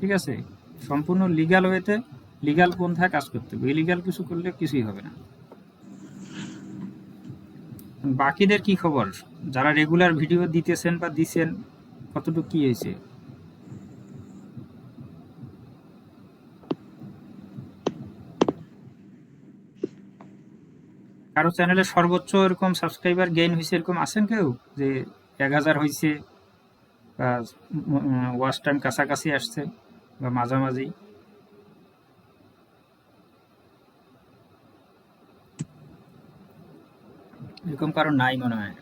ঠিক আছে, সম্পূর্ণ লিগ্যাল ওয়েতে লিগ্যাল পন্থায় কাজ করতে হবে, ইলিগ্যাল কিছু করলে কিছুই হবে না। বাকিদের কি খবর, যারা রেগুলার ভিডিও দিতেছেন বা দিছেন, কতটুকু কি হয়েছে? কারো চ্যানেলে সর্বোচ্চ এরকম সাবস্ক্রাইবার গেইন হয়েছে এরকম আছেন কেউ, যে 1000 হয়েছে বা ওয়াচ টাইম কাছাকাছি আসছে বা মাঝামাঝি? এরকম কারো নাই মনে হয়।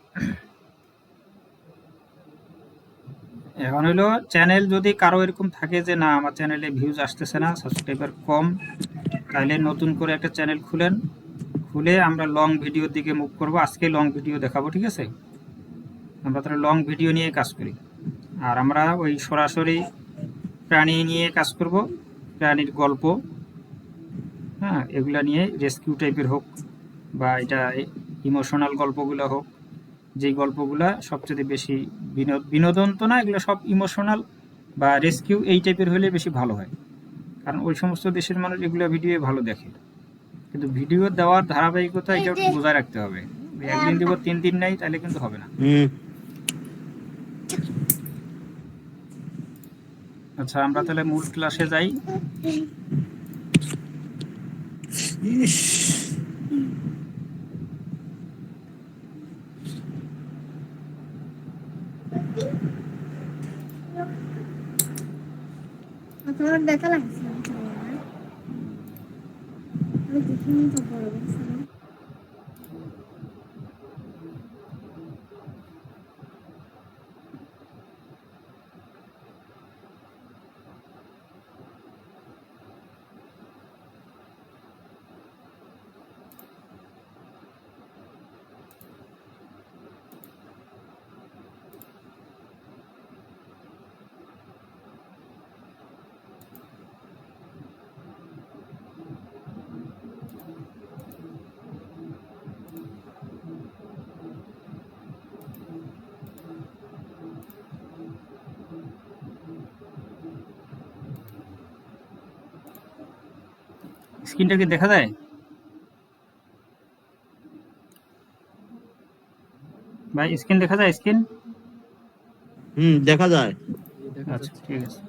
এখন হলো চ্যানেল যদি কারো এরকম থাকে যে না আমার চ্যানেলে ভিউজ আসতেছে না, সাবস্ক্রাইবার কম, তাহলে নতুন করে একটা চ্যানেল খুলেন, খুলে আমরা লং ভিডিওর দিকে মুভ করব। আজকে লং ভিডিও দেখাবো, ঠিক আছে? আমরা তাহলে লং ভিডিও নিয়ে কাজ করি, আর আমরা ওই সরাসরি প্রাণী নিয়ে কাজ করব, প্রাণীর গল্প, হ্যাঁ, এগুলা নিয়ে রেস্কিউ টাইপের হোক বা এটা ইমোশনাল গল্পগুলো হোক, যেই গল্পগুলা সবচেয়ে বেশি বিনোদন তো না, এগুলো সব ইমোশনাল বা রেস্কিউ এই টাইপের হলে বেশি ভালো হয়, কারণ ওই সমস্ত দেশের মানুষ এগুলো ভিডিও ভালো দেখে। কিন্তু ভিডিও দেওয়ার ধারাবাহিকতা এটা একটু বজায় রাখতে হবে, একদিন দিব 3 দিন নাই তাহলে কিন্তু হবে না। আচ্ছা, আমরা তাহলে মূল ক্লাসে যাই। তোমার দেখা লাগছে না, আমি দেখিনি তো বড় বলছি। স্ক্রিনটা কি দেখা যায় ভাই? স্ক্রিন দেখা যায়? স্ক্রিন দেখা যায়। আচ্ছা, ঠিক আছে।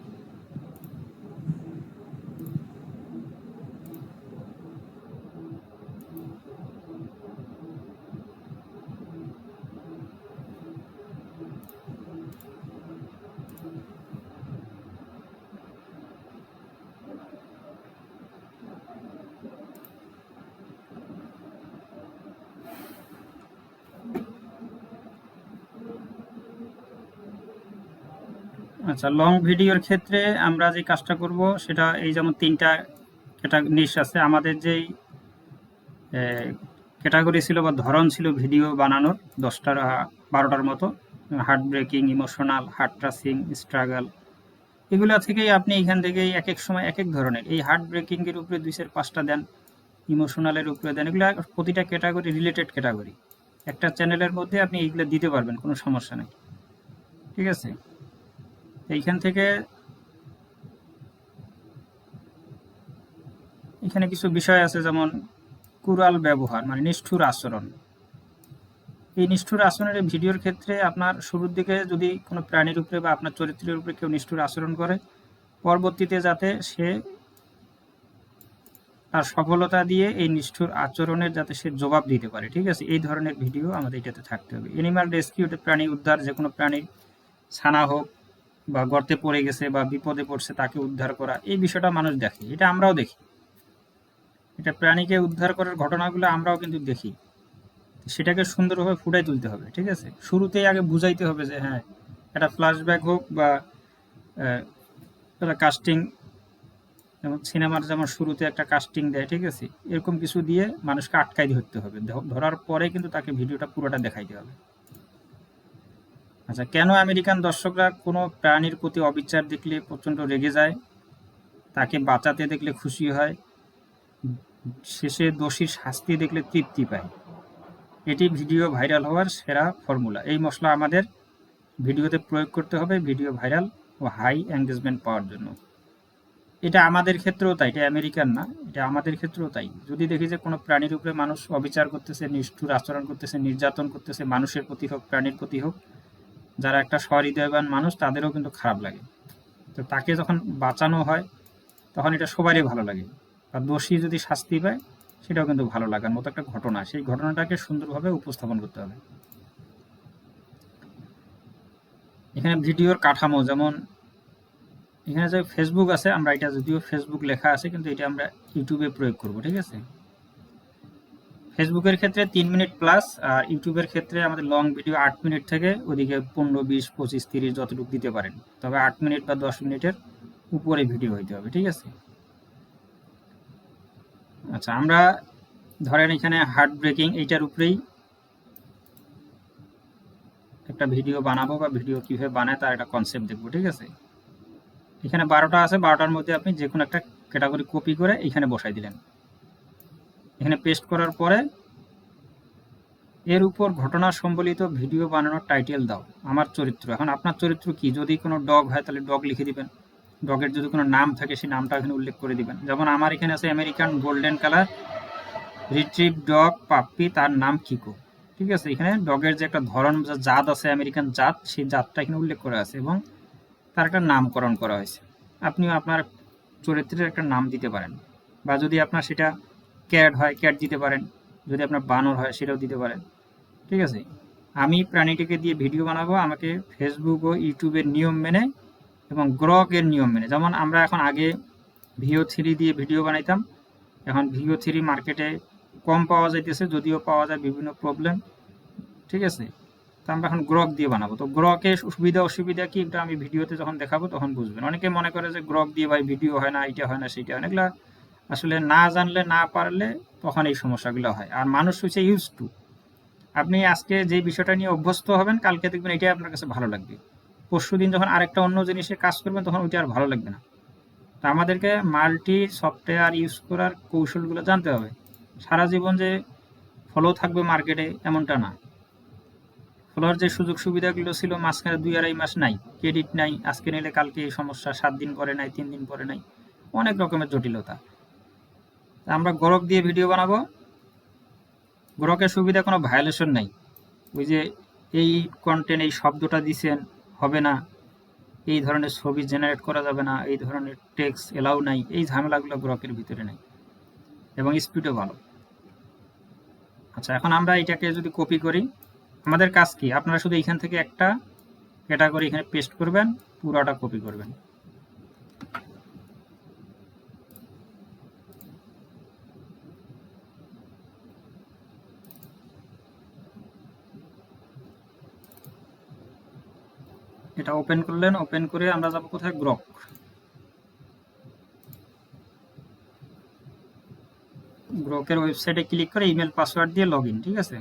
আচ্ছা, লং ভিডিওর ক্ষেত্রে আমরা যে কাজটা করব সেটা এই যেমন 3টা নিশ আছে আমাদের, যেই ক্যাটাগরি ছিল বা ধরন ছিল ভিডিও বানানোর, 10টার 12টার মতো। Heart breaking, emotional, heart touching, struggle, এগুলা থেকেই আপনি এখান থেকেই এক এক সময় এক এক ধরনের, এই হার্ট ব্রেকিং এর উপরে 2-5টা দেন, ইমোশনালের উপরে দেন, এগুলো প্রতিটা ক্যাটাগরি রিলেটেড ক্যাটাগরি, একটা চ্যানেলের মধ্যে আপনি এইগুলো দিতে পারবেন, কোনো সমস্যা নেই, ঠিক আছে? এইখান থেকে এখানে কিছু বিষয় আছে, যেমন কুরাল ব্যবহার মানে নিষ্ঠুর আচরণ। এই নিষ্ঠুর আচরণের ভিডিওর ক্ষেত্রে আপনার শুরুর দিকে যদি কোনো প্রাণীর উপরে বা আপনার চরিত্রের উপরে কেউ নিষ্ঠুর আচরণ করে, পরবর্তীতে যাতে সে তার সফলতা দিয়ে এই নিষ্ঠুর আচরণের যাতে সে জবাব দিতে পারে, ঠিক আছে? এই ধরনের ভিডিও আমাদের এটাতে থাকতে হবে। এনিম্যাল রেস্কিউ, প্রাণী উদ্ধার, যে কোনো প্রাণী ছানা হোক বা গর্তে পড়ে গেছে বা বিপদে পড়ছে তাকে উদ্ধার করা, এই বিষয়টা মানুষ দেখে, এটা আমরাও দেখি, এটা প্রাণীকে উদ্ধার করার ঘটনাগুলো আমরাও কিন্তু দেখি। সেটাকে সুন্দরভাবে ফুটাই তুলতে হবে, ঠিক আছে? শুরুতেই আগে বুঝাইতে হবে যে হ্যাঁ, একটা ফ্ল্যাশব্যাক হোক বা একটা কাস্টিং, যেমন সিনেমার যেমন শুরুতে একটা কাস্টিং দেয়, ঠিক আছে? এরকম কিছু দিয়ে মানুষকে আটকাই ধরতে হবে, ধরার পরে কিন্তু তাকে ভিডিওটা পুরোটা দেখাইতে হবে। আচ্ছা, কেন আমেরিকান দর্শকরা কোনো প্রাণীর প্রতি অবিচার দেখলে প্রচণ্ড রেগে যায়, তাকে বাঁচাতে দেখলে খুশি হয়, শেষে দোষীর শাস্তি দেখলে তৃপ্তি পায়? এটি ভিডিও ভাইরাল হওয়ার সেরা ফর্মুলা। এই মশলা আমাদের ভিডিওতে প্রয়োগ করতে হবে ভিডিও ভাইরাল ও হাই এঙ্গেজমেন্ট পাওয়ার জন্য। এটা আমাদের ক্ষেত্রেও তাই, এটা আমেরিকান না, এটা আমাদের ক্ষেত্রেও তাই। যদি দেখি যে কোনো প্রাণীর উপরে মানুষ অবিচার করতেছে, নিষ্ঠুর আচরণ করতেছে, নির্যাতন করতেছে, মানুষের প্রতি হোক প্রাণীর প্রতি হোক, যারা একটা সহৃদয়বান মানুষ তাদেরও কিন্তু খারাপ লাগে। তো তাকে যখন বাঁচানো হয় তখন এটা সবারই ভালো লাগে। আর দোষী যদি শাস্তি পায় সেটাও কিন্তু ভালো লাগার মতো একটা ঘটনা, সেই ঘটনাটাকে সুন্দরভাবে উপস্থাপন করতে হবে। এখানে ভিডিওর কাঠামো, যেমন এখানে যে ফেসবুক আছে, আমরা এটা যদিও ফেসবুক লেখা আছে কিন্তু এটা আমরা ইউটিউবে প্রয়োগ করব, ঠিক আছে। ফেসবুকের ক্ষেত্রে 3 মিনিট প্লাস, আর ইউটিউবের ক্ষেত্রে আমাদের লং ভিডিও 8 মিনিট থেকে ওদিকে 15, 20, 25, 30 যতটুকু দিতে পারেন, তবে 8 মিনিট বা 10 মিনিটের উপরে ভিডিও হইতে হবে, ঠিক আছে। আচ্ছা, আমরা ধরেন এখানে হার্ট ব্রেকিং এইটার উপরেই একটা ভিডিও বানাবো, বা ভিডিও কিভাবে বানায় তার একটা কনসেপ্ট দেখবো, ঠিক আছে। এখানে 12টা আছে, 12টার মধ্যে আপনি যে কোনো একটা ক্যাটাগরি কপি করে এখানে বসাই দিলেন। এখানে পেস্ট করার পরে এর উপর ঘটনা সম্বলিত ভিডিও বানানোর টাইটেল দাও। আমার চরিত্র, এখন আপনার চরিত্র কি, যদি কোনো ডগ হয় তাহলে ডগ লিখে দিবেন, ডগের যদি কোনো নাম থাকে সেই নামটা এখানে উল্লেখ করে দিবেন। যেমন আমার এখানে আছে American golden colour retrieve dog puppy, তার নাম কিকো, ঠিক আছে। এখানে ডগের যে একটা ধরন, জাত আছে আমেরিকান জাত, সেই জাতটা এখানে উল্লেখ করা আছে এবং তার একটা নামকরণ করা হয়েছে। আপনিও আপনার চরিত্রের একটা নাম দিতে পারেন, বা যদি আপনার সেটা ক্যাট হয় ক্যাট দিতে পারেন, যদি আপনার বানর হয় সেটাও দিতে পারেন, ঠিক আছে। আমি প্রাণীটিকে দিয়ে ভিডিও বানাবো, আমাকে ফেসবুক ও ইউটিউবের নিয়ম মেনে এবং গ্রকের নিয়ম মেনে। যেমন আমরা এখন আগে VO3 দিয়ে ভিডিও বানাইতাম, এখন VO3 মার্কেটে কম পাওয়া যাইতেছে, যদিও পাওয়া যায়, বিভিন্ন প্রবলেম, ঠিক আছে। তো আমরা এখন গ্রক দিয়ে বানাবো। তো গ্রকের সুবিধা অসুবিধা কি, এটা আমি ভিডিওতে যখন দেখাবো তখন বুঝবেন। অনেকে মনে করে যে গ্রক দিয়ে ভাই ভিডিও হয় না, এইটা হয় না, সেইটা হয় না। এগুলা আসলে না জানলে, না পারলে তখন এই সমস্যাগুলো হয়। আর মানুষ হচ্ছে ইউজ টু, আপনি আজকে যে বিষয়টা নিয়ে অভ্যস্ত হবেন, কালকে দেখবেন এটাই আপনার কাছে ভালো লাগবে, পরশুদিন যখন আরেকটা অন্য জিনিসে কাজ করবেন তখন ওইটা আর ভালো লাগবে না। তো আমাদেরকে মাল্টি সফটওয়্যার ইউজ করার কৌশলগুলো জানতে হবে। সারা জীবন যে ফলো থাকবে মার্কেটে এমনটা না। ফলোর যে সুযোগ সুবিধাগুলো ছিল মাঝখানে 2-2.5 মাস নাই, ক্রেডিট নাই, আজকে নিলে কালকে এই সমস্যা, 7 দিন পরে নাই, 3 দিন পরে নাই, অনেক রকমের জটিলতা। আমরা গ্রক দিয়ে ভিডিও বানাবো, গ্রকের সুবিধা কোনো ভায়োলেশন নাই, ওই যে এই কন্টেন্ট এই শব্দটা দিছেন হবে না, এই ধরনের ছবি জেনারেট করা যাবে না, এই ধরনের টেক্সট এলাও নাই, এই ঝামেলাগুলো গ্রকের ভিতরে নাই, এবং স্পিডও ভালো। আচ্ছা, এখন আমরা এটাকে যদি কপি করি, আমাদের কাজ কি, আপনারা শুধু এখান থেকে একটা ক্যাটাগরি এখানে পেস্ট করবেন, পুরোটা কপি করবেন। এটা ওপেন করলেন, ওপেন করে আমরা যাব কোথায়, গ্রক। গ্রকের ওয়েবসাইটে ক্লিক করে ইমেল পাসওয়ার্ড দিয়ে লগ ইন, ঠিক আছে।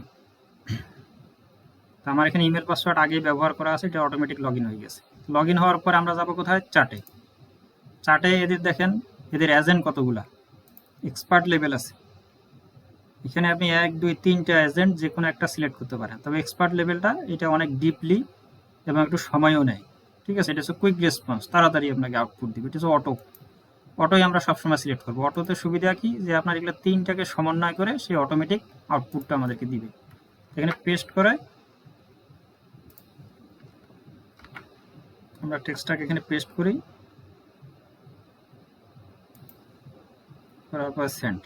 তো আমার এখানে ইমেল পাসওয়ার্ড আগেই ব্যবহার করা আছে, এটা অটোমেটিক লগ ইন হয়ে গেছে। লগ ইন হওয়ার পর আমরা যাব কোথায়, চার্টে। চার্টে এদের দেখেন, এদের এজেন্ট কতগুলা, এক্সপার্ট লেভেল আছে। এখানে আপনি 1, 2, 3টা এজেন্ট যে কোনো একটা সিলেক্ট করতে পারেন, তবে এক্সপার্ট লেভেলটা এটা অনেক ডিপলি এবং একটু সময়ও নেয়, ঠিক আছে। এটা হচ্ছে কুইক রেসপন্স, তাড়াতাড়ি আপনাকে আউটপুট দিবে। এটা হচ্ছে অটো, অটোই আমরা সবসময় সিলেক্ট করবো। অটোতে সুবিধা কি, যে আপনার এগুলো 3টাকে সমন্বয় করে সেই অটোমেটিক আউটপুটটা আমাদেরকে দিবে। এখানে পেস্ট করে আমরা টেক্সটটাকে এখানে পেস্ট করি, করার পর সেন্ড।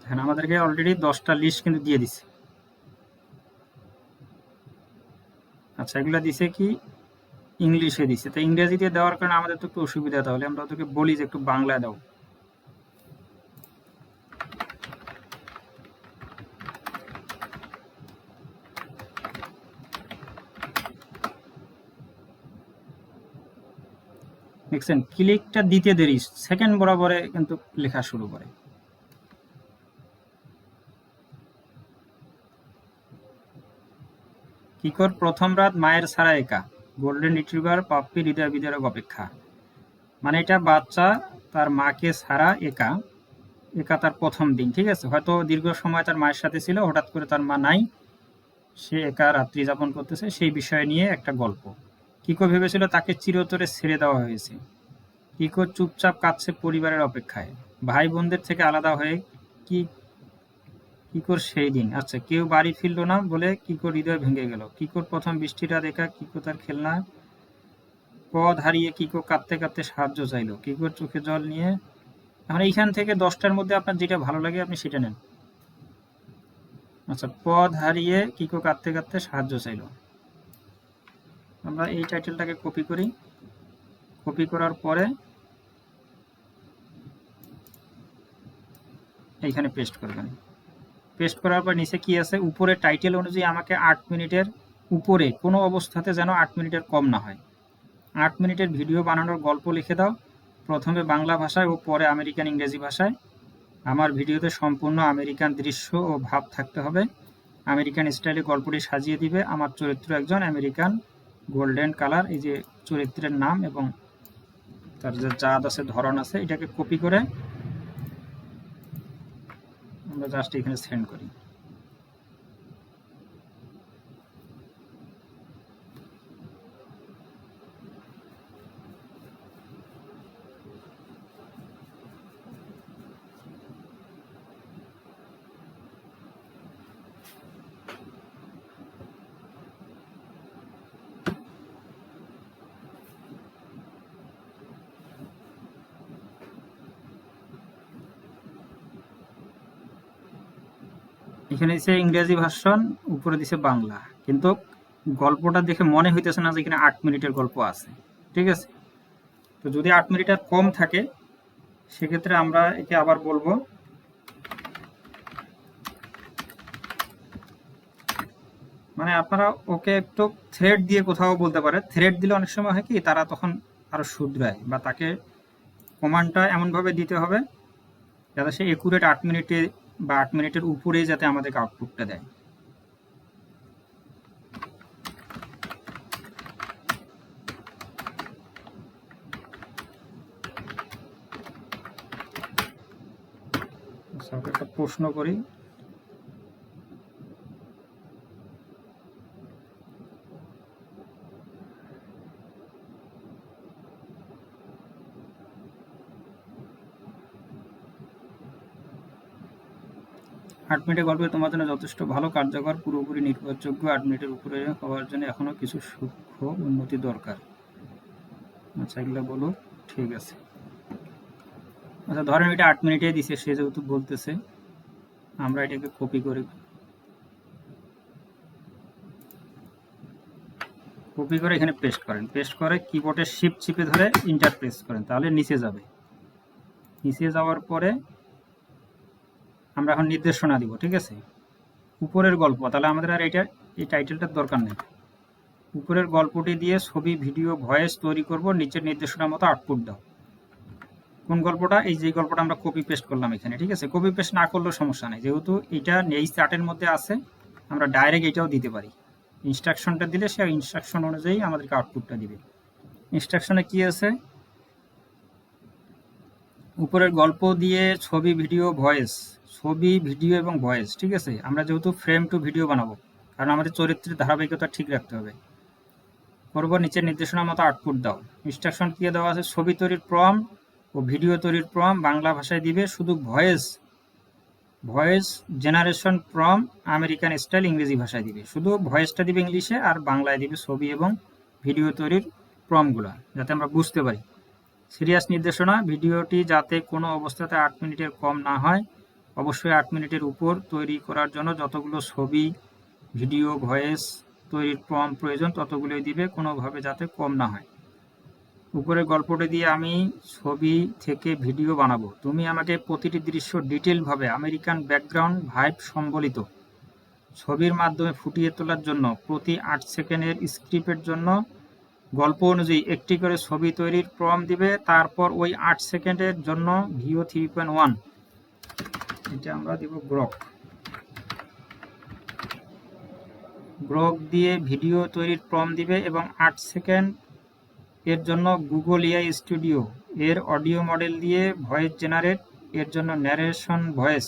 এখানে আমাদেরকে অলরেডি 10টা লিস্ট কিন্তু দিয়ে দিছে। আচ্ছা, এগুলো দিছে কি, ইংলিশে দিছে। তো ইংরেজিতে দেওয়ার কারণে আমাদের তো একটু অসুবিধা, তাহলে আমরা ওদেরকে বলি যে একটু বাংলায় দাও। দেখছেন ক্লিকটা দিতে দেরি, সেকেন্ড বরাবরে কিন্তু লেখা শুরু করে। কিকোর প্রথম রাত মায়ের ছাড়া একা, গোল্ডেন রিট্রিভার পাপ্পি হৃদয় বিদারক অপেক্ষা। মানে এটা বাচ্চা তার মাকে ছাড়া একা, একা তার প্রথম দিন, ঠিক আছে। হয়তো দীর্ঘ সময় তার মায়ের সাথে ছিল, হঠাৎ করে তার মা নাই, সে একা রাত্রি যাপন করতেছে সেই বিষয় নিয়ে একটা গল্প। কিকো ভেবেছিল তাকে চিরতরে ছেড়ে দেওয়া হয়েছে। কিকো চুপচাপ কাঁদছে পরিবারের অপেক্ষায়, ভাই বোনদের থেকে আলাদা হয়ে। কি কিকোর সেই দিন, আচ্ছা, কেউ বাড়ি ফিরলো না বলে কিকোর হৃদয় ভেঙে গেল। কিকোর প্রথম বৃষ্টিটা দেখা, কিকো তার খেলনা পথ হারিয়ে কিকো কাঁদতে কাঁদতে সাহায্য চাইলো। কিকোর চোখে জল নিয়ে। এখন এইখান থেকে 10টার মধ্যে আপনার যেটা ভালো লাগে আপনি সেটা নেন। আচ্ছা, পথ হারিয়ে কিকো কাঁদতে কাঁদতে সাহায্য চাইলো। আমরা এই টাইটেলটাকে কপি করি। কপি করার পরে এইখানে পেস্ট করবেন। পেস্ট করার পর নিচে কি আছে, উপরে টাইটেল অনুযায়ী আমাকে 8 মিনিটের উপরে, কোনো অবস্থাতে যেন 8 মিনিটের কম না হয়। 8 মিনিটের ভিডিও বানানোর গল্প লিখে দাও, প্রথমে বাংলা ভাষায় ও পরে আমেরিকান ইংরেজি ভাষায়। আমার ভিডিওতে সম্পূর্ণ আমেরিকান দৃশ্য ও ভাব থাকতে হবে। আমেরিকান স্টাইলে গল্পটি সাজিয়ে দিবে। আমার চরিত্র একজন আমেরিকান, গোল্ডেন কালার, এই যে চরিত্রের নাম এবং তার যে জাত আছে, ধরন আছে, এটাকে কপি করে আমরা জাস্ট এখানে সেন্ড করি। এখানে দিছে ইংরেজি ভার্সন, উপরে দিছে বাংলা, কিন্তু গল্পটা দেখে মনে হইতেছে না যে এখানে 8 মিনিটের গল্প আছে। ঠিক আছে, তো যদি 8 মিনিটের কম থাকে সেক্ষেত্রে আমরা একে আবার বলবো মানে আপনারা ওকে একটু থ্রেড দিয়ে কোথাও বলতে পারে। থ্রেড দিলে অনেক সময় হয় কি, তারা তখন আরো শুধরায়, বা তাকে কমান্ডটা এমনভাবে দিতে হবে যাতে সে একুরেট 8 মিনিটে বা 8 মিনিটের উপরেই যাতে আমাদেরকে আউটপুটটা দেয়। একটা প্রশ্ন করি, আট মিনিটের গল্পে তোমার জন্য যথেষ্ট ভালো, কার্যকর, পুরোপুরি নির্ভরযোগ্য। 8 মিনিটের উপরে হওয়ার জন্য এখনো কিছু সূক্ষ্ম উন্নতি দরকার। আচ্ছা, এগুলো বলো, ঠিক আছে। আচ্ছা, ধরেন এটা 8 মিনিটে দিছে, সে যেহেতু বলতেছে, আমরা এটাকে কপি করি। কপি করে এখানে পেস্ট করেন। পেস্ট করে কিবোর্ডের শিফট চিপে ধরে ইন্টার প্রেস করেন, তাহলে নিচে যাবে। নিচে যাওয়ার পরে আমরা এখন নির্দেশনা দিব। ঠিক আছে, উপরের গল্প, তাহলে আমাদের আর এই টাইটেলটার দরকার নেই। উপরের গল্পটি দিয়ে ছবি, ভিডিও, ভয়েস তৈরি করব, নিচের নির্দেশনার মতো আউটপুট দাও। কোন গল্পটা? এই যে গল্পটা আমরা কপি পেস্ট করলাম এখানে। ঠিক আছে, কপি পেস্ট না করলেও সমস্যা নেই, যেহেতু এটা এই চার্টের মধ্যে আছে, আমরা ডাইরেক্ট এটাও দিতে পারি। ইনস্ট্রাকশনটা দিলে সে ইনস্ট্রাকশন অনুযায়ী আমাদেরকে আউটপুটটা দিবে। ইনস্ট্রাকশনে কি আছে? উপরের গল্প দিয়ে ছবি, ভিডিও, ভয়েস, ছবি, ভিডিও এবং ভয়েস। ঠিক আছে, আমরা যেহেতু ফ্রেম টু ভিডিও বানাবো, কারণ আমাদের চরিত্রের ধারাবাহিকতা ঠিক রাখতে হবে, করব নিচের নির্দেশনার মতো আউটপুট দাও। ইনস্ট্রাকশন কি দেওয়া আছে? ছবি তৈরির প্রম্পট ও ভিডিও তৈরির প্রম্পট বাংলা ভাষায় দিবে, শুধু voice generation prompt American style ইংরেজি ভাষায় দিবে। শুধু ভয়েসটা দিবে ইংলিশে, আর বাংলায় দিবে ছবি এবং ভিডিও তৈরির প্রম্পটগুলো, যাতে আমরা বুঝতে পারি। সিরিয়াস নির্দেশনা, ভিডিওটি যাতে কোনো অবস্থাতে 8 মিনিটের কম না হয়, অবশ্যই 8 মিনিটের উপর। তৈরি করার জন্য যতগুলো ছবি, ভিডিও, ভয়েস তৈরির প্রম্পট প্রয়োজন ততগুলোই দিবে, কোনোভাবে যাতে কম না হয়। উপরের গল্পটি দিয়ে আমি ছবি থেকে ভিডিও বানাবো, তুমি আমাকে প্রতিটি দৃশ্য ডিটেলভাবে আমেরিকান ব্যাকগ্রাউন্ড ভাইব সম্বলিত ছবির মাধ্যমে ফুটিয়ে তোলার জন্য প্রতি 8 সেকেন্ডের স্ক্রিপ্টের জন্য গল্প অনুযায়ী একটি করে ছবি তৈরির প্রম্পট দিবে। তারপর ওই 8 সেকেন্ডের জন্য ভিও 3.1, এটা আমরা দিব গ্রক দিয়ে ভিডিও তৈরির প্রম্পট দিবে, এবং 8 সেকেন্ড এর জন্য গুগল এআই স্টুডিও এর অডিও মডেল দিয়ে ভয়েস জেনারেট, এর জন্য ন্যারেশন ভয়েস,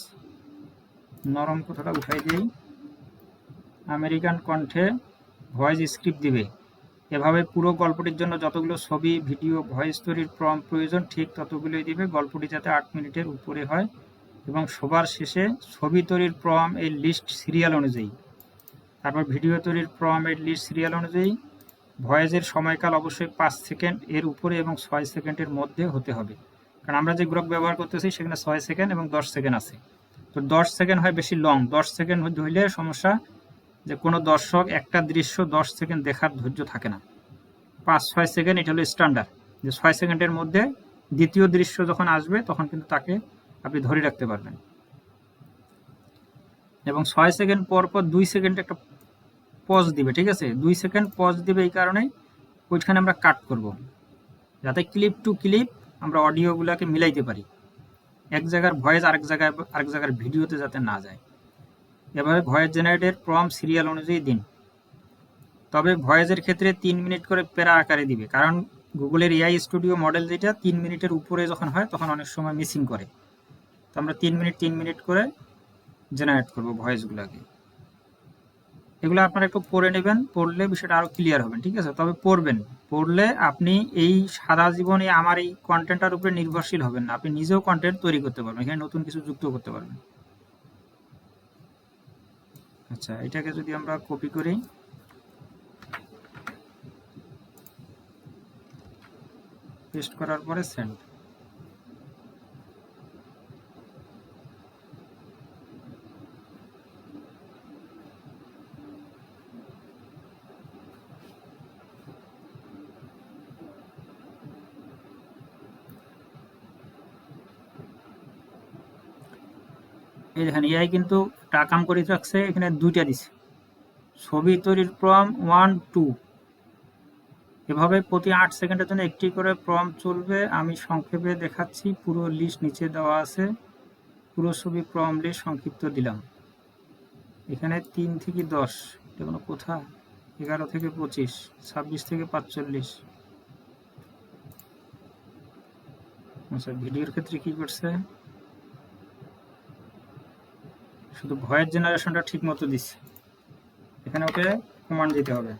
নরম কথাটা উঠাই দিই, আমেরিকান কণ্ঠে ভয়েস স্ক্রিপ্ট দিবে। এভাবে পুরো গল্পটির জন্য যতগুলো ছবি, ভিডিও, ভয়েস তৈরির প্রয়োজন ঠিক ততগুলোই দিবে। গল্পটি যাতে 8 মিনিটের উপরে হয় এবং সবার শেষে ছবি তৈরির এর লিস্ট সিরিয়াল অনুযায়ী, তারপর ভিডিও তৈরির এর লিস্ট সিরিয়াল অনুযায়ী, ভয়েসের সময়কাল অবশ্যই 5 সেকেন্ড এর উপরে এবং 6 সেকেন্ডের মধ্যে হতে হবে। কারণ আমরা যে গ্রুপ ব্যবহার করতেছি সেখানে 6 সেকেন্ড এবং 10 সেকেন্ড আছে। তো 10 সেকেন্ড হয় বেশি লং। 10 সেকেন্ড হইলে সমস্যা যে কোনো দর্শক একটা দৃশ্য 10 সেকেন্ড দেখার ধৈর্য থাকে না। 5-6 সেকেন্ড এটা হলো স্ট্যান্ডার্ড, যে 6 সেকেন্ডের মধ্যে দ্বিতীয় দৃশ্য যখন আসবে তখন কিন্তু তাকে আপনি ধরে রাখতে পারবেন। এবং 6 সেকেন্ড পর পর 2 সেকেন্ড একটা পজ দিবে, ঠিক আছে? 2 সেকেন্ড পজ দিবে এই কারণেই ওইখানে আমরা কাট করব, যাতে ক্লিপ টু ক্লিপ আমরা অডিওগুলোকে মিলাইতে পারি, এক জায়গার ভয়েস আরেক জায়গার ভিডিওতে যাতে না যায়। এভাবে ভয়েস জেনারেটের সিরিয়াল অনুযায়ী দিন। তবে ভয়েসের ক্ষেত্রে 3 মিনিট করে প্যারা আকারে দিবে, কারণ গুগলের এআই স্টুডিও মডেল যেটা 3 মিনিটের উপরে যখন হয় তখন অনেক সময় মিসিং করে। তো আমরা 3 মিনিট করে জেনারেট করব ভয়েসগুলোকে। এগুলো আপনারা একটু পড়ে নেবেন, পড়লে বিষয়টা আরও ক্লিয়ার হবেন, ঠিক আছে? তবে পড়লে আপনি এই সারা জীবনে আমার এই কন্টেন্টটার উপরে নির্ভরশীল হবেন না, আপনি নিজেও কন্টেন্ট তৈরি করতে পারবেন, এখানে নতুন কিছু যুক্ত করতে পারবেন। আচ্ছা, এটাকে যদি আমরা কপি করি, পেস্ট করার পরে সেন্ড। এই দেখেন এআই কিন্তু একটা কাম করে রাখছে, এখানে 2টা দিছে, ছবি তৈরির 1, 2। এভাবে প্রতি 8 সেকেন্ডের জন্য একটি করে চলবে। আমি সংক্ষেপে দেখাচ্ছি, পুরো লিস্ট নিচে দেওয়া আছে। পুরো ছবি লিস্ট সংক্ষিপ্ত দিলাম। এখানে 3 থেকে 10, এটা কোনো কোথা, 11 থেকে 25, 26 থেকে 45। আচ্ছা, ভিডিওর ক্ষেত্রে কি করছে, শুধু ভয়েস জেনারেশনটা ঠিক মতো দিচ্ছে, এখানে ওকে কমান্ড দিতে হবে।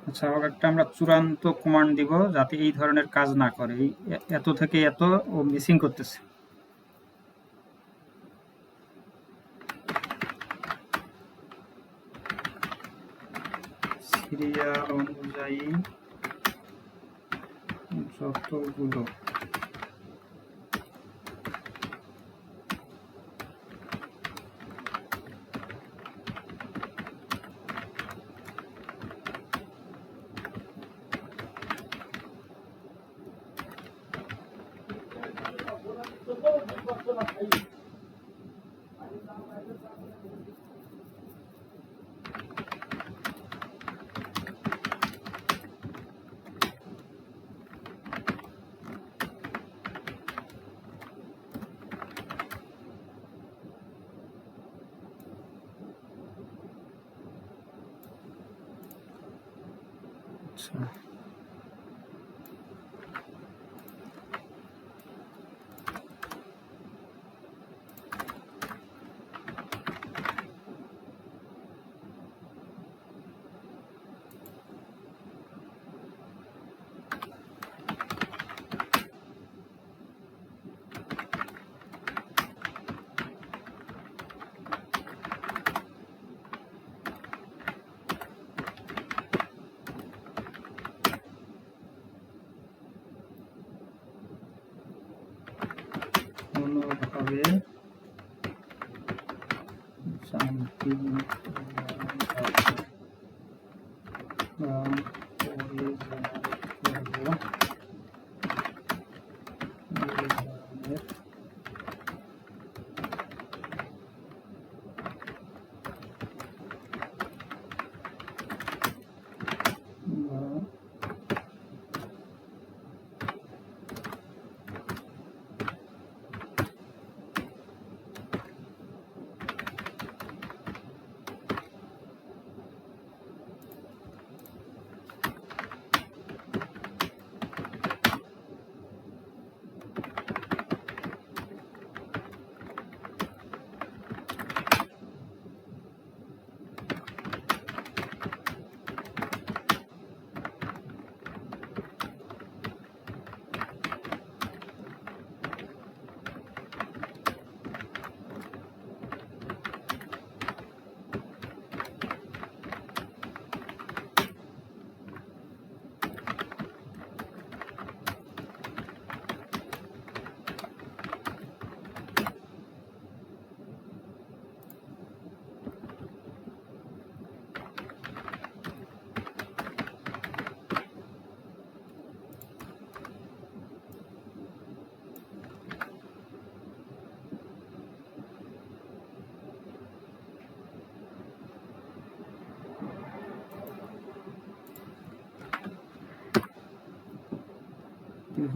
আচ্ছা, আবার একটা আমরা চূড়ান্ত কমান্ড দিব যাতে এই ধরনের কাজ না করে, এই এত থেকে এত ও মিসিং করতেছে। সিরিয়াল অনুযায়ী যতগুলো আচ্ছা কোনোভাবে শান্তি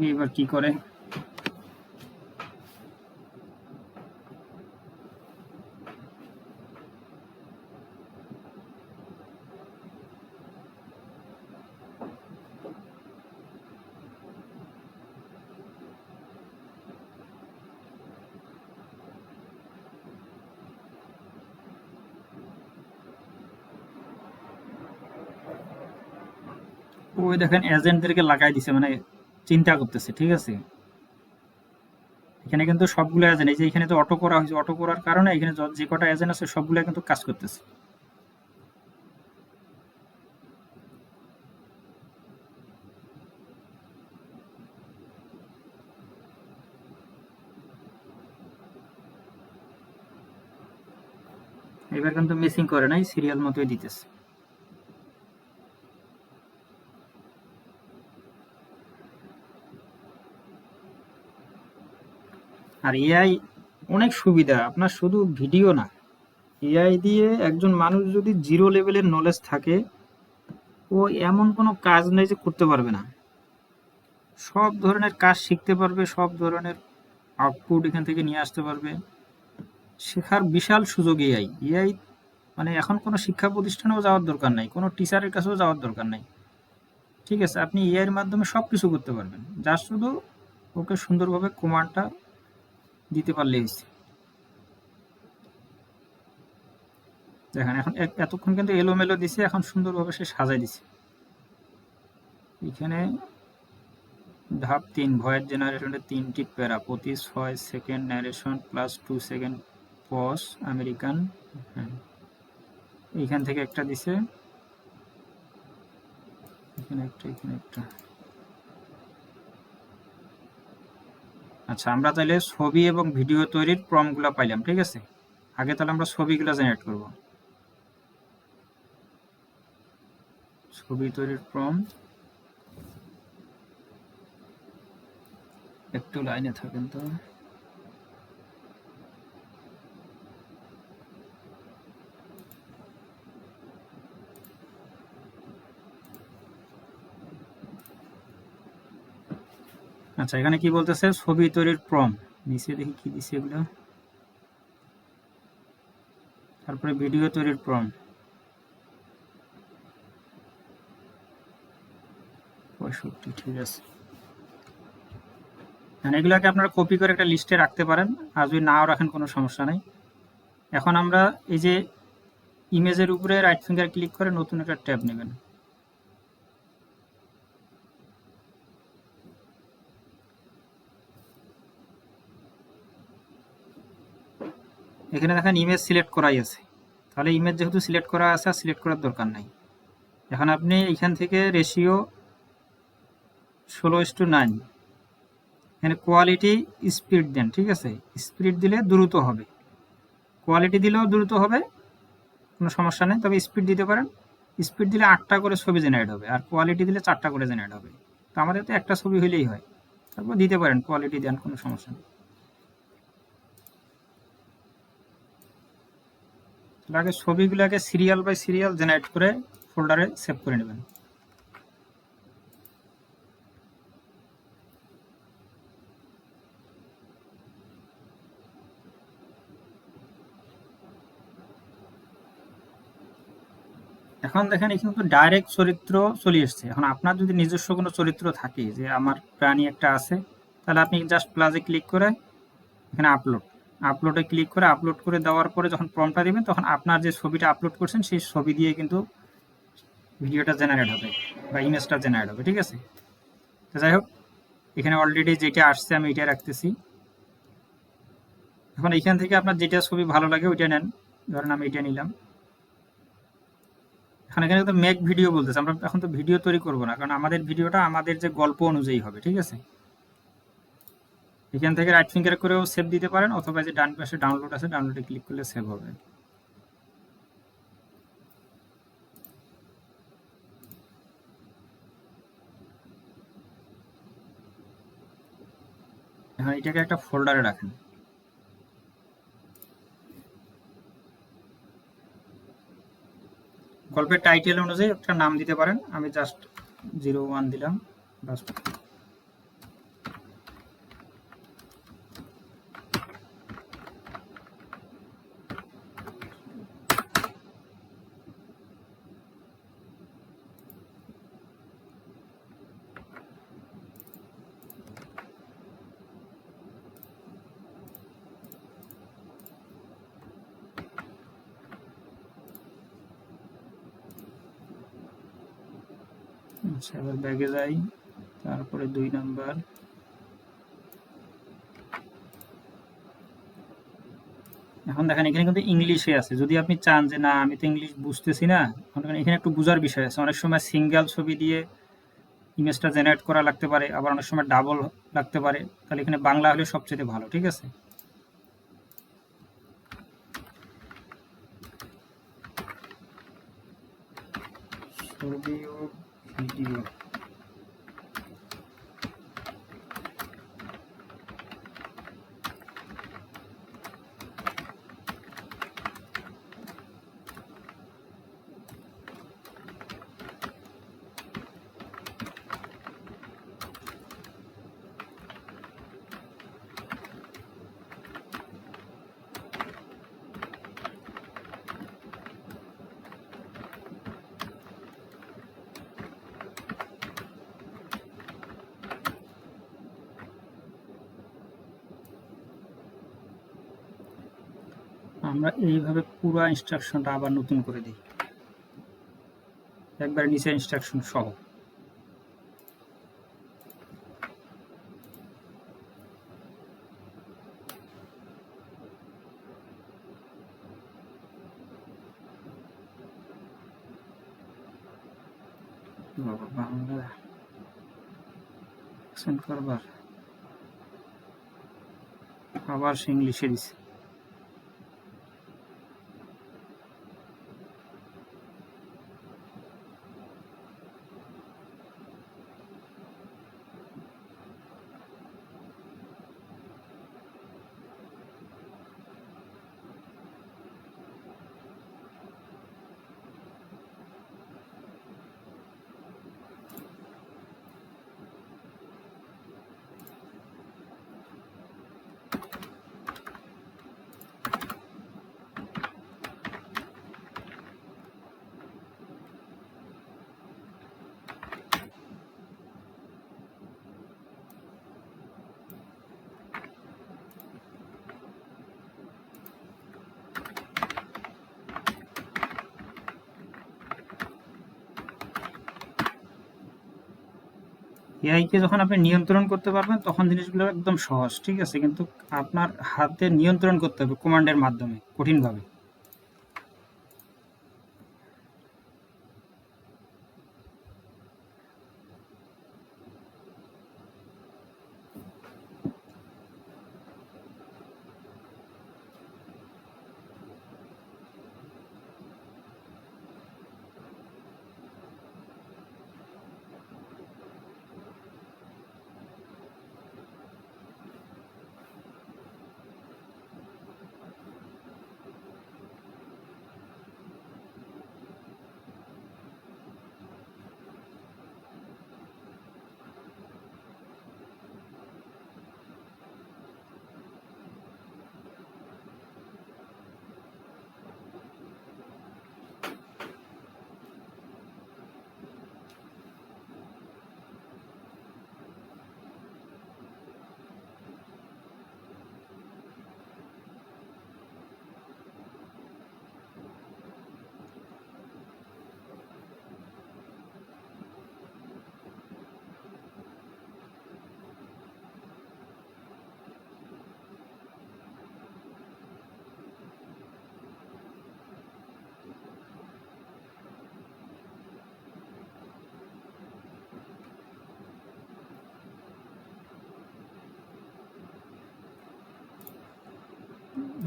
এবার কি করে ওই দেখেন এজেন্টদেরকে লাগাই দিছে মানে চিন্তা করতেছে ঠিক আছে এখানে কিন্তু সবগুলো এজেন্ট এই যে এখানে তো অটো করা হয়েছে অটো করার কারণে এখানে যে কটা এজেন্ট আছে সবগুলো কিন্তু কাজ করতেছে এবার কিন্তু মিসিং করে নাই সিরিয়াল মতোই দিতেছে আর এআই অনেক সুবিধা আপনার শুধু ভিডিও না এআই দিয়ে একজন মানুষ যদি জিরো লেভেলের নলেজ থাকে ও এমন কোনো কাজ নেই যে করতে পারবে না সব ধরনের কাজ শিখতে পারবে সব ধরনের আউটপুট এখান থেকে নিয়ে আসতে পারবে শেখার বিশাল সুযোগ এআই এআই মানে এখন কোনো শিক্ষা প্রতিষ্ঠানেও যাওয়ার দরকার নাই কোনো টিচারের কাছেও যাওয়ার দরকার নাই ঠিক আছে আপনি এআই এর মাধ্যমে সব কিছু করতে পারবেন যা শুধু ওকে সুন্দরভাবে কমান্ডটা দিতে পারলেই হয়েছে দেখেন এখন এতক্ষণ কিন্তু এলোমেলো দিছে এখন সুন্দরভাবে সে সাজাই দিছে এখানে ধাপ 3 ভয়েস জেনারেশনের 3টি প্যারা প্রতি 6 second narration plus 2 second pause American হ্যাঁ এইখান থেকে একটা দিছে এখানে একটা আচ্ছা আমরা তাহলে ছবি এবং ভিডিও তৈরির প্রম্পটগুলো পাইলাম ঠিক আছে আগে তাহলে আমরা ছবিগুলো জেনারেট করব ছবি তৈরির প্রম্পট একটু লাইনে থাকেন তো আচ্ছা এখানে কি বলতেছে ছবি তৈরির প্রম্পট নিচে দেখি কি দিছে এগুলো তারপরে ভিডিও তৈরির প্রম্পট 65, ঠিক আছে। এগুলাকে আপনারা কপি করে একটা লিস্টে রাখতে পারেন, আর যদি নাও রাখেন কোনো সমস্যা নেই। এখন আমরা এই যে ইমেজের উপরে রাইট ফিঙ্গার ক্লিক করে নতুন একটা ট্যাব নেবেন। এখানে দেখেন ইমেজ সিলেক্ট করাই আছে, তাহলে ইমেজ যেহেতু সিলেক্ট করা আছে আর সিলেক্ট করার দরকার নাই। এখন আপনি এখান থেকে রেশিও 16:9, এখানে কোয়ালিটি স্পিড দেন, ঠিক আছে। স্পিড দিলে দ্রুত হবে, কোয়ালিটি দিলেও দ্রুত হবে, কোনো সমস্যা নেই, তবে স্পিড দিতে পারেন। স্পিড দিলে 8টা করে ছবি জেনারেট হবে, আর কোয়ালিটি দিলে 4টা করে জেনারেট হবে। তো আমাদের তো একটা ছবি হলেই হয়, তারপর দিতে পারেন কোয়ালিটি দেন, কোনো সমস্যা নেই। আগে ছবিগুলোকে সিরিয়াল বাই সিরিয়াল জেনারেট করে ফোল্ডারে সেভ করে নেবেন। এখন দেখেন এখানে তো ডাইরেক্ট চরিত্র চলে এসছে। এখন আপনার যদি নিজস্ব কোনো চরিত্র থাকে, যে আমার প্রাণী একটা আছে, তাহলে আপনি জাস্ট প্লাসে ক্লিক করে এখানে আপলোডে ক্লিক করে আপলোড করে দেওয়ার পরে যখন প্রম্পটটা দিবেন, তখন আপনার যে ছবিটা আপলোড করছেন সেই ছবি দিয়ে কিন্তু ভিডিওটা জেনারেট হবে বা ইমেজটা জেনারেট হবে, ঠিক আছে। তো যাই হোক, এখানে অলরেডি যেটা আসছে আমি এটা রাখতেছি। এখন এইখান থেকে আপনার যেটা ছবি ভালো লাগে ওইটা নেন, ধরেন আমি এটা নিলাম। এখানে তো মেক ভিডিও বলতেছে, আমরা এখন তো ভিডিও তৈরি করব না, কারণ আমাদের ভিডিওটা আমাদের যে গল্প অনুযায়ী হবে, ঠিক আছে। এখান থেকে রাইট ফিঙ্গার করেও সেভ দিতে পারেন, অথবা যে ডান পাশে ডাউনলোড আছে, ডাউনলোডে ক্লিক করলে সেভ হবে। এখন এটাকে একটা ফোল্ডারে রাখেন। গল্পের টাইটেল অনুযায়ী একটা নাম দিতে পারেন, আমি জাস্ট 01 দিলাম, বাস। আচ্ছা, এবার ব্যাগে যাই, তারপরে 2 নাম্বার। এখন দেখেন এখানে কিন্তু ইংলিশে আছে, যদি আপনি চান যে না আমি তো ইংলিশ বুঝতেছি না, এখানে একটু বোঝার বিষয় আছে। অনেক সময় সিঙ্গেল ছবি দিয়ে ইমেজটা জেনারেট করা লাগতে পারে, আবার অনেক সময় ডাবল লাগতে পারে, তাহলে এখানে বাংলা হলে সবচেয়ে ভালো, ঠিক আছে। ছবি ও ভিডিও, আমরা এইভাবে পুরো ইনস্ট্রাকশনটা আবার নতুন করে দিই, একবার নিচে ইনস্ট্রাকশন সহ। বাংলা করবার আবার সে ইংলিশে দিছে। এআই কে যখন আপনি নিয়ন্ত্রণ করতে পারবেন তখন জিনিসগুলো একদম সহজ, ঠিক আছে, কিন্তু আপনার হাতে নিয়ন্ত্রণ করতে হবে কমান্ডের মাধ্যমে কঠিনভাবে।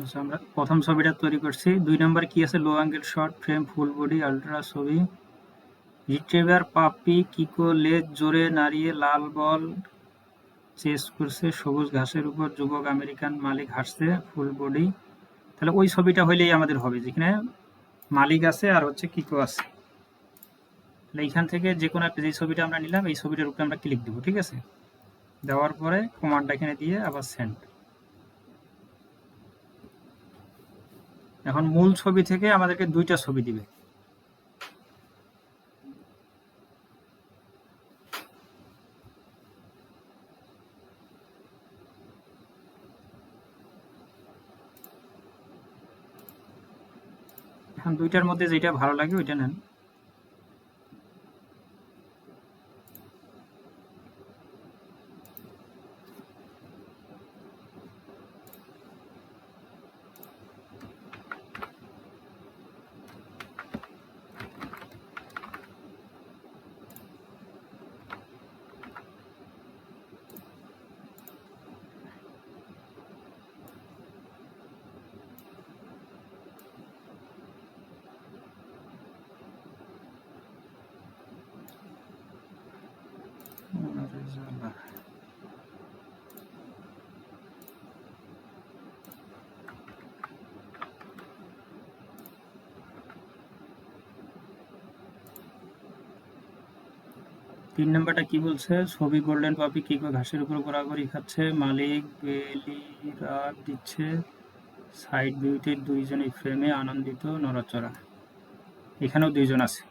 আচ্ছা, আমরা প্রথম ছবিটা তৈরি করছি। 2 নম্বরে কি আছে? Low angle shot, frame, full body, ultra ছবি। রিট্রিভার পাপি কিকো লেজ জোরে নাড়িয়ে লাল বল চেস করছে, সবুজ ঘাসের উপর যুবক আমেরিকান মালিক হাসছে, ফুল বডি। তাহলে ওই ছবিটা হইলেই আমাদের হবে, যেখানে মালিক আছে আর হচ্ছে কিকো আছে। তাহলে এইখান থেকে যে কোনো একটা, যে ছবিটা আমরা নিলাম এই ছবিটার উপরে আমরা ক্লিক দেবো, ঠিক আছে। দেওয়ার পরে কমান্ডটা এখানে দিয়ে আবার সেন্ড। এখন মূল ছবি থেকে আমাদেরকে 2টা ছবি দিবে। এখন 2টার মধ্যে যেটা ভালো লাগে ওইটা নেন। তিন নম্বরটা কি বলছে? ছবি গোল্ডেন পাপি কিকো ঘাসের উপর ঘোরাঘুরি খাচ্ছে, মালিক বেলিরা দিচ্ছে, সাইড ভিউতে দুইজনই ফ্রেমে আনন্দিত নড়াচড়া। এখানেও 2জন আছে।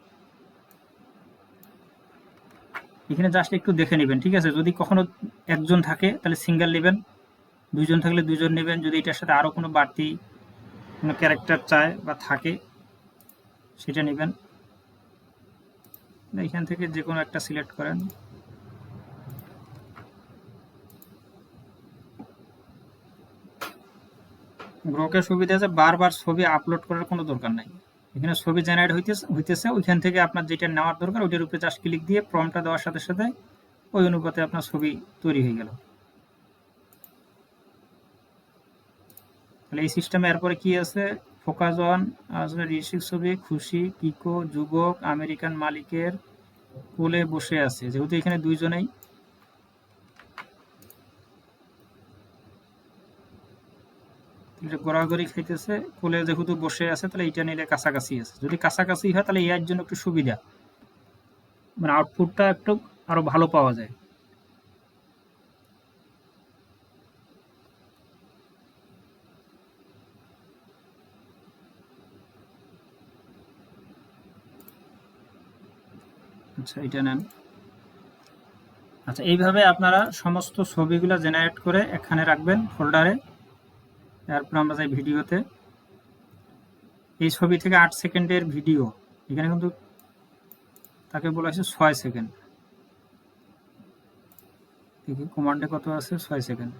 এখানে জাস্ট একটু দেখে নেবেন, ঠিক আছে। যদি কখনো একজন থাকে তাহলে সিঙ্গেল নেবেন, 2জন থাকলে 2জন নেবেন। যদি এটার সাথে আরো কোনো বাড়তি কোনো ক্যারেক্টার চায় বা থাকে সেটা নেবেন। এখান থেকে যে কোনো একটা সিলেক্ট করেন। গ্রোকের সুবিধা আছে বারবার ছবি আপলোড করার কোনো দরকার নাই। এখানে ছবি জেনারেট হইতেছে, ওইখান থেকে আপনার যেটা নেওয়ার দরকার ওইটার উপরে জাস্ট ক্লিক দিয়ে প্রম্পটটা দেওয়ার সাথে সাথে ওই অনুপাতে আপনার ছবি তৈরি হয়ে গেল। তাহলে এই সিস্টেমে এরপরে কি আছে? ফোকাস অন আসলে ঋষিক ছবি, খুশি, কিকো, যুবক আমেরিকান মালিকের কোলে বসে আছে। যেহেতু এখানে 2জনেই ঘোরাঘুরি খাইতেছে, কোলে যেহেতু বসে আছে তাহলে এইটা নিলে কাছাকাছি আছে। যদি কাছাকাছি হয় তাহলে এর জন্য একটু সুবিধা, মানে আউটপুটটা একটু আরো ভালো পাওয়া যায়। আচ্ছা, এটা নেন। আচ্ছা, এইভাবে আপনারা সমস্ত ছবিগুলো জেনারেট করে এখানে রাখবেন ফোল্ডারে। তারপর আমরা যাই ভিডিওতে। এই ছবি থেকে 8 সেকেন্ডের ভিডিও, এখানে কিন্তু তাকে বলা হয়েছে 6 সেকেন্ড। দেখি কমান্ডে কত আছে, 6 সেকেন্ড।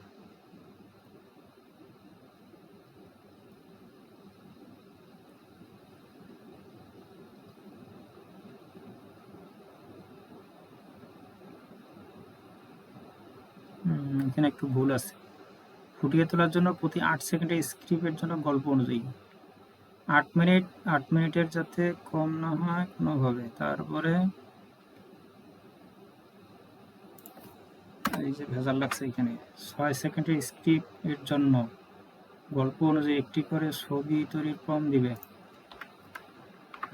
এখানে একটু ভুল আছে। ফুটিয়ে তোলার জন্য প্রতি 8 সেকেন্ডের স্ক্রিপ্টের জন্য গল্প অনুযায়ী 8 মিনিটের যাতে কম না হয় কোনোভাবে। তারপরে এই যে ভেজাল লাগছে এখানে, 6 সেকেন্ডের স্ক্রিপ্ট এর জন্য গল্প অনুযায়ী একটি করে ছবি তৈরির ফর্ম দিবে।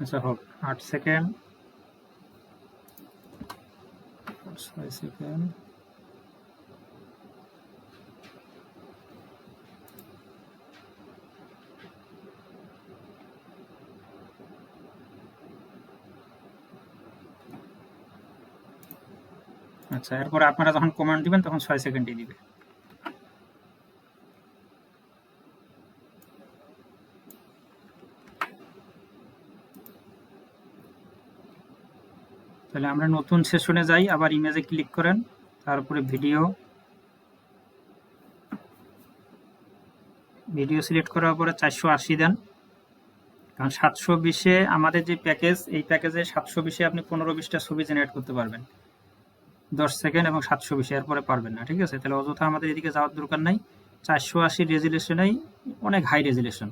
আচ্ছা হোক, 8 সেকেন্ড, 6 সেকেন্ড। আচ্ছা, এরপরে আপনারা যখন কমান্ড দিবেন তখন 6 সেকেন্ডই দিবে। তাহলে আমরা নতুন সেশনে যাই, আবার ইমেজে ক্লিক করেন, তারপরে ভিডিও সিলেক্ট করার পরে 480 দেন। কারণ 720-এ আমাদের যে প্যাকেজ, এই প্যাকেজে 720-এ আপনি 15-20টা ছবি জেনারেট করতে পারবেন 10 সেকেন্ড, এবং 720 এরপরে পারবেন না। ঠিক আছে, তাহলে অযথা আমাদের এদিকে যাওয়ার দরকার নাই। 480 রেজুলেশনেই অনেক হাই রেজুলেশন,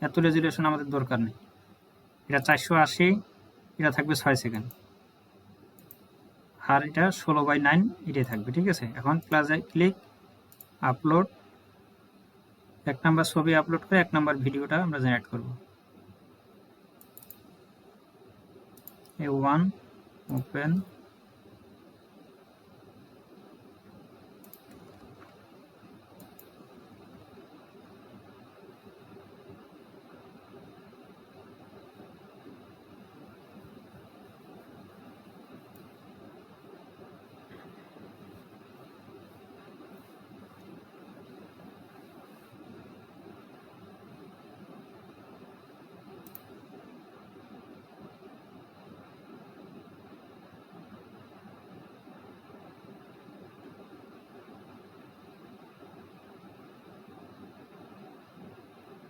এত রেজুলেশন আমাদের দরকার নেই। এটা 480, এটা থাকবে 6 সেকেন্ড, আর এটা 16:9 এটাই থাকবে। ঠিক আছে, এখন প্লাসে ক্লিক, আপলোড। 1 নাম্বার ছবি আপলোড করে 1 নাম্বার ভিডিওটা আমরা জেনারেট করব। A1 ওপেন,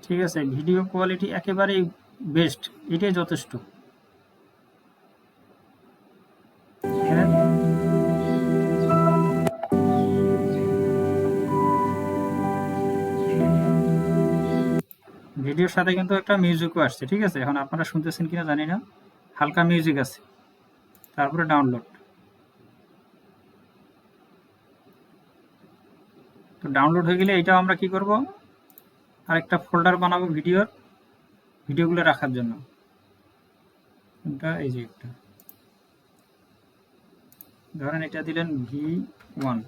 ঠিক আছে। ভিডিও কোয়ালিটি একেবারেই বেস্ট, এটাই যথেষ্ট। ভিডিওর সাথে কিন্তু একটা মিউজিকও আসছে। ঠিক আছে, এখন আপনারা শুনতেছেন কিনা জানি না, হালকা মিউজিক আছে। তারপরে ডাউনলোড, তো ডাউনলোড হয়ে গেলে এটাও আমরা কি করব, আরেকটা ফোল্ডার বানাবো ভিডিওগুলো রাখার জন্য। এটা এই যে একটা, ধরেন এটা দিলেন V1,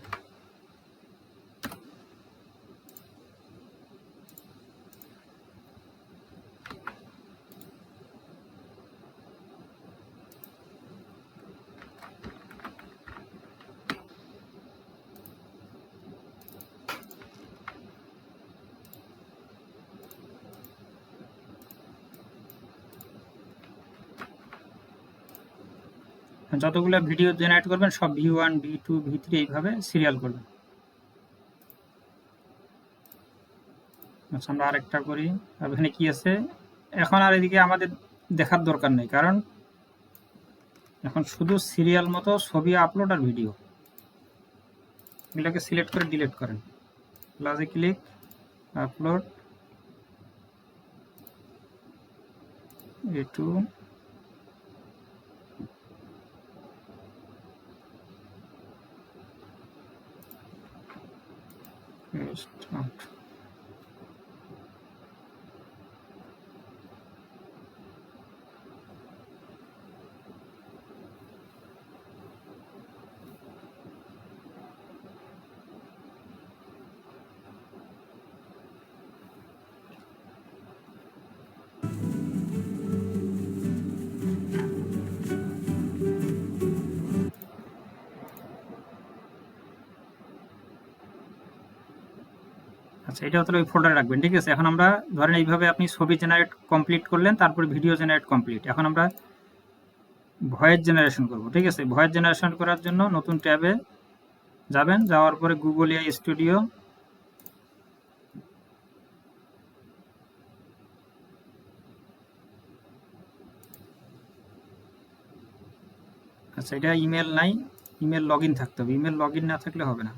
যতগুলো ভিডিও জেনারেট করবেন সব V1, V2, V3 এইভাবে সিরিয়াল করবেন। আচ্ছা, আমরা আরেকটা করি। আর এখানে কি আছে, এখন আর এদিকে আমাদের দেখার দরকার নেই, কারণ এখন শুধু সিরিয়াল মতো ছবি আপলোড আর ভিডিও, এগুলোকে সিলেক্ট করে ডিলিট করেন, প্লাসে click, upload, A2, paste out। আচ্ছা, এটা তাহলে ওই ফোল্ডারে রাখবেন। ঠিক আছে, এখন আমরা ধরেন এইভাবে আপনি ছবি জেনারেট কমপ্লিট করলেন, তারপরে ভিডিও জেনারেট কমপ্লিট। এখন আমরা ভয়েস জেনারেশন করব। ঠিক আছে, ভয়েস জেনারেশন করার জন্য নতুন ট্যাবে যাবেন, যাওয়ার পরে গুগল এআই স্টুডিও, আচ্ছা এটা ইমেল নাই, ইমেল লগ ইন থাকতে হবে, ইমেল লগ ইন না থাকলে হবে না।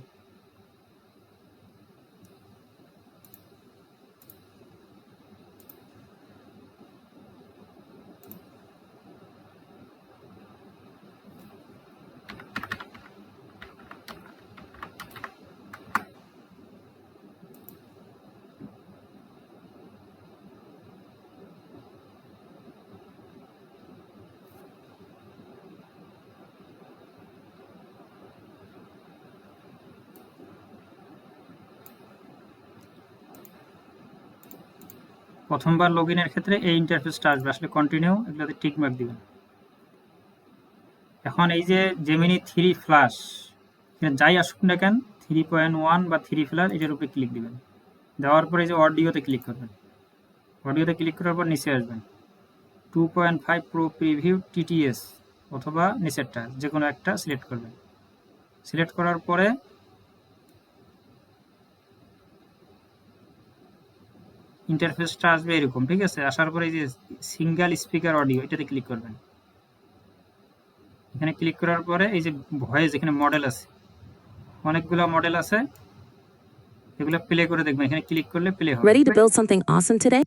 প্রথমবার লগ ইনের ক্ষেত্রে এই ইন্টারফেসটা আসবে, আসলে কন্টিনিউ এগুলোতে টিক মার্ক দিবেন। এখন এই যে জেমিনি 3 ফ্ল্যাশ, যাই আসুক না কেন 3.1 বা 3 ফ্ল্যাশ, এটার উপরে ক্লিক দিবেন। দেওয়ার পরে এই যে অডিওতে ক্লিক করবেন, অডিওতে ক্লিক করার পর নিচে আসবেন 2.5 প্রো প্রিভিউ টিটিএস অথবা নিচেরটা যে কোনো একটা সিলেক্ট করবেন। সিলেক্ট করার পরে ইন্টারফেসটা আসবে এরকম, ঠিক আছে। আসার পরে এই যে সিঙ্গেল স্পিকার অডিও, এটাতে ক্লিক করবেন। এখানে ক্লিক করার পরে এই যে ভয়েস, এখানে মডেল আছে, অনেকগুলো মডেল আছে, এগুলো প্লে করে দেখবেন। এখানে ক্লিক করলে প্লে হবে। Ready to build something awesome today?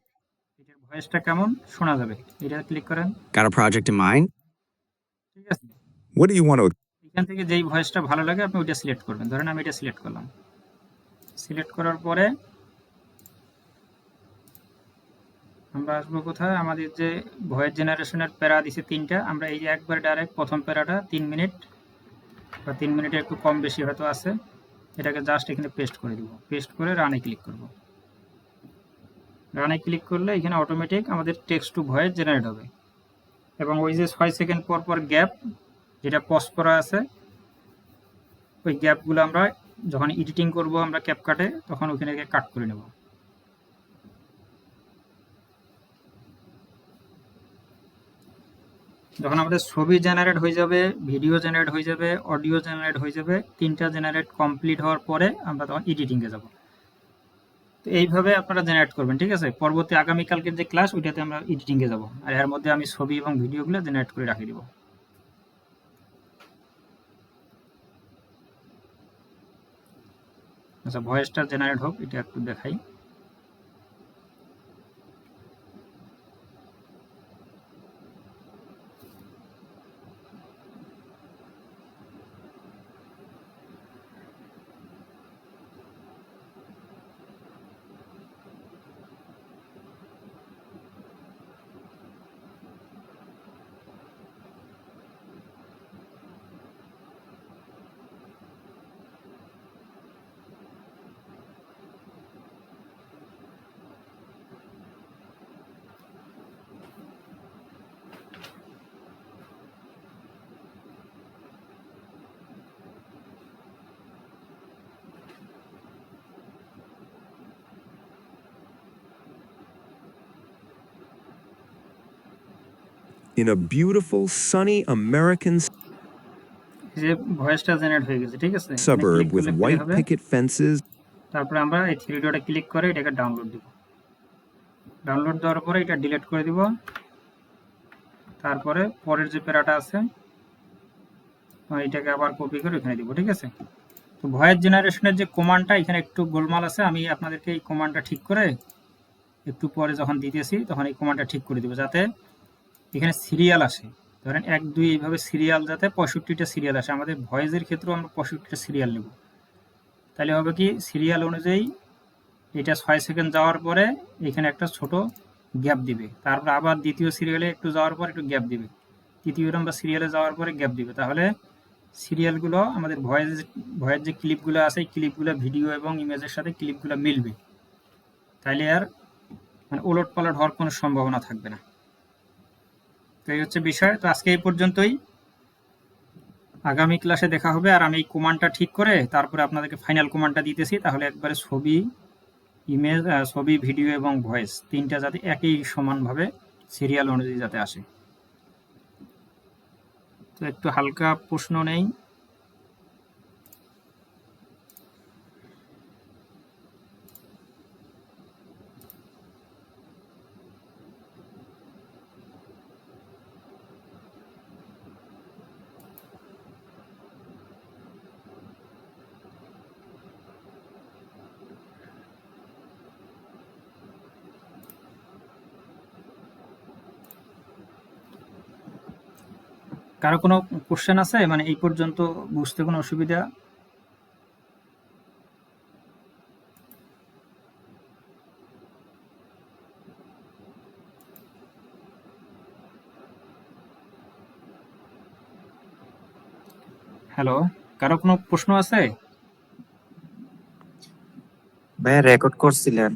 এটার ভয়েসটা কেমন শোনা যাবে, এটা ক্লিক করেন, Got a project in mind? ঠিক আছে। What do you want to এখান থেকে যেই ভয়েসটা ভালো লাগে আপনি ওইটা সিলেক্ট করবেন। ধরেন আমি এটা সিলেক্ট করলাম। সিলেক্ট করার পরে আমরা আসবো কোথায়, আমাদের যে ভয়েস জেনারেশনের প্যারা দিছে 3টা, আমরা এই যে একবার ডাইরেক্ট প্রথম প্যারাটা 3 মিনিট বা 3 মিনিটের একটু কম বেশি হয়তো আছে, এটাকে জাস্ট এখানে পেস্ট করে দিব। পেস্ট করে রানে ক্লিক করব। রানে ক্লিক করলে এখানে অটোমেটিক আমাদের টেক্সট টু ভয়েস জেনারেট হবে। এবং ওই যে 6 সেকেন্ড পর পর গ্যাপ যেটা পজ করা আছে, ওই গ্যাপগুলো আমরা যখন এডিটিং করব আমরা ক্যাপকাটে, তখন ওখানে কাট করে নেব। যখন আমাদের ছবি জেনারেট হয়ে যাবে, ভিডিও জেনারেট হয়ে যাবে, অডিও জেনারেট হয়ে যাবে, 3টা জেনারেট কমপ্লিট হওয়ার পরে আমরা তখন এডিটিংয়ে যাব। তো এইভাবে আপনারা জেনারেট করবেন, ঠিক আছে। পরবর্তী আগামীকালকের যে ক্লাস, ওইটাতে আমরা এডিটিংয়ে যাব, আর এর মধ্যে আমি ছবি এবং ভিডিওগুলো জেনারেট করে রাখিয়ে দেবো। আচ্ছা, ভয়েসটা জেনারেট হোক, এটা একটু দেখাই। in a beautiful, sunny American এই যে ভয়েসটা জেনারেট হয়ে গেছে, ঠিক আছে। suburb with white picket fences? তারপরে আমরা এই 3 ডটে ক্লিক করে এটাকে ডাউনলোড দিব। ডাউনলোড দেওয়ার পরে এটা ডিলিট করে দিব। তারপরে পরের যে প্যারাটা আছে এটাকে আবার কপি করে এখানে দিব, ঠিক আছে। তো ভয়েস জেনারেশনের যে কমান্ডটা, এখানে একটু গোলমাল আছে, আমি আপনাদেরকে এই কমান্ডটা ঠিক করে একটু পরে যখন দিতেছি তখন এই কমান্ডটা ঠিক করে দিব, যাতে এখানে সিরিয়াল আসে। ধরেন 1 2 এইভাবে সিরিয়াল, যাতে 65টা সিরিয়াল আসে। আমাদের ভয়েসের ক্ষেত্রেও আমরা 65টা সিরিয়াল নেব। তাহলে হবে কি, সিরিয়াল অনুযায়ী এটা 6 সেকেন্ড যাওয়ার পরে এখানে একটা ছোট গ্যাপ দিবে, তারপর আবার দ্বিতীয় সিরিয়ালে একটু যাওয়ার পর একটু গ্যাপ দিবে, তৃতীয় নম্বর সিরিয়ালে যাওয়ার পরে গ্যাপ দিবে। তাহলে সিরিয়ালগুলো আমাদের ভয়েস যে ক্লিপগুলো আছে, এই ক্লিপগুলো ভিডিও এবং ইমেজের সাথে ক্লিপগুলো মিলবে। তাইলে আর মানে ওলট পালট হওয়ার কোনো সম্ভাবনা থাকবে না। তো এই হচ্ছে বিষয়। তো আজকে এই পর্যন্তই, আগামী ক্লাসে দেখা হবে। আর আমি এই কমান্ডটা ঠিক করে তারপরে আপনাদেরকে ফাইনাল কমান্ডটা দিতেছি, তাহলে একবারে ছবি, ইমেজ, ছবি, ভিডিও এবং ভয়েস 3টা যাতে একই সমানভাবে সিরিয়াল অনুযায়ী যাতে আসে। তো একটু হালকা প্রশ্ন নেই। কারো কোনো কোশ্চেন আছে, মানে এই পর্যন্ত বুঝতে কোনো অসুবিধা? হ্যালো, কারো কোনো প্রশ্ন আছে? ভাইয়া রেকর্ড করছিলেন?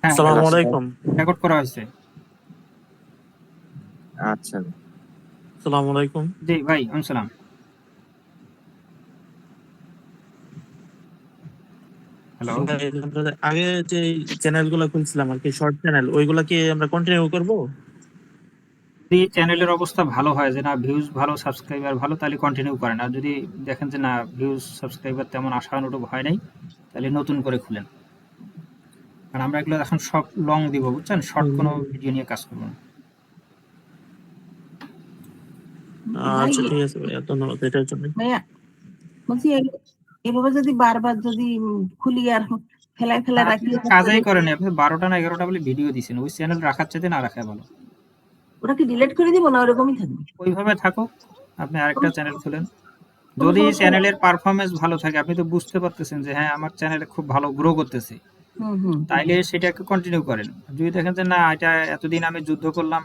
হ্যাঁ, আসসালামু আলাইকুম। রেকর্ড করা হয়েছে। আচ্ছা আসসালামু আলাইকুম। জি ভাই, সালাম। হ্যালো, ভাই, আমরা আগে যে চ্যানেলগুলো খুলছিলাম আর কি, শর্ট চ্যানেল, ওইগুলা কি আমরা কন্টিনিউ করব? যদি চ্যানেলের অবস্থা ভালো হয়, যে না ভিউজ ভালো, সাবস্ক্রাইবার ভালো, তাহলে কন্টিনিউ করেন। আর যদি দেখেন যে না ভিউজ সাবস্ক্রাইবার তেমন আশানুরূপ হয় নাই, তাহলে নতুন করে খুলেন। কারণ আমরা এগুলো এখন সব লং দিব, বুঝছেন, শর্ট কোনো ভিডিও নিয়ে কাজ করবো না। আচ্ছা ঠিক আছে ভাইয়া, ধন্যবাদ এটার জন্য। ভাইয়া বলছি এভাবে যদি বারবার যদি খুলি আর ফেলায় ফেলায় রাখি, কাজই করেন আপনি 12টা না 11টা বলে ভিডিও দিচ্ছেন, ওই চ্যানেল রাখার চাইতে না রাখা ভালো। ওটা কি ডিলিট করে দিব না ওরকমই থাকবে? ওইভাবে থাকুক, আপনি আরেকটা চ্যানেল খুলেন। যদি চ্যানেলের পারফরমেন্স ভালো থাকে, আপনি তো বুঝতে পারতেছেন যে হ্যাঁ আমার চ্যানেলে খুব ভালো গ্রো করতেছে, তাইলে সেটাকে কন্টিনিউ করেন। যদি দেখেন যে না এটা এতদিন আমি যুদ্ধ করলাম,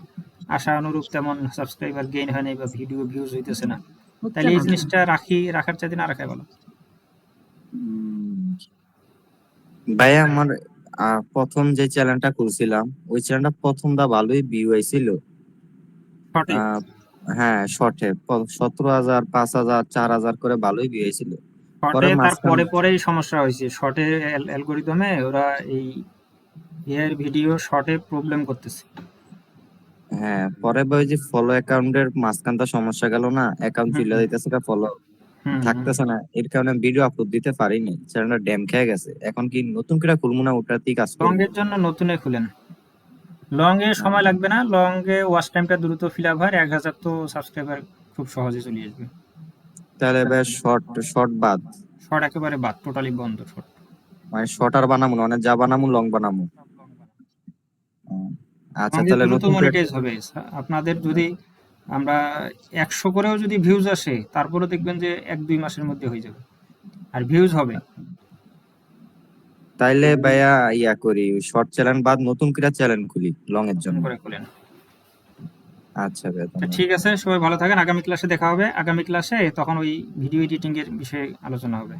আশা অনুরূপ তেমন সাবস্ক্রাইবার গেইন হয় নাই বা ভিডিও ভিউজ হইতেছে না, তাহলে এই জিনিসটা রাখার চাইতে না রাখাই ভালো। ভাইয়া, আমার প্রথম যে চ্যানেলটা খুলছিলাম ওই চ্যানেলটা প্রথমটা ভালোই ভিউ আইছিল। শর্টে হ্যাঁ, শর্টে 17,000, 5,000, 4,000 করে ভালোই ভিউ আইছিল। শর্টে তার মাঝখানে পরেই সমস্যা হয়েছে। শর্টের অ্যালগরিদমে ওরা এই এর ভিডিও শর্টে প্রবলেম করতেছে। হ্যাঁ, পরে ওই যে ফলো অ্যাকাউন্টের মাঝখানটা সমস্যা গেল না, অ্যাকাউন্ট চলে যাইতেছে, ফলো থাকতেছে না, এর কারণে ভিডিও আপলোড দিতে পারিনি, চ্যানেলটা ড্যাম খেয়ে গেছে। এখন কি নতুন করে খুলবো না ওটাতেই কাজ লং করবো? এর জন্য নতুনে খুলেন, লং এ সময় লাগবে না, লং এ ওয়াচ টাইমটা দ্রুত ফিল আপ হয়, 1000 তো সাবস্ক্রাইবার খুব সহজে চলে আসবে। তাহলে ভাই শর্ট বাদ, শর্ট একেবারে বাদ, টোটালি বন্ধ শর্ট। মানে শর্ট আর বানামু না, মানে যা বানামু লং বানামু। আচ্ছা, লং এ তাহলে দ্রুত নতুন করে মনিটাইজ হবে। আপনাদের যদি আমরা 100 করেও যদি ভিউজ আসে, তারপরে দেখবেন যে 1-2 মাসের মধ্যে হয়ে যাবে, আর ভিউজ হবে। তাইলে ভাইয়া ইয়া করি, শর্ট চ্যানেল বাদ নতুন করে চ্যানেল খুলি লং এর জন্য। করে খুলেন। আচ্ছা ভাইয়া, ধন্যবাদ। ঠিক আছে, সবাই ভালো থাকেন। আগামী ক্লাসে দেখা হবে। আগামী ক্লাসে তখন ওই ভিডিও এডিটিং এর বিষয়ে আলোচনা হবে।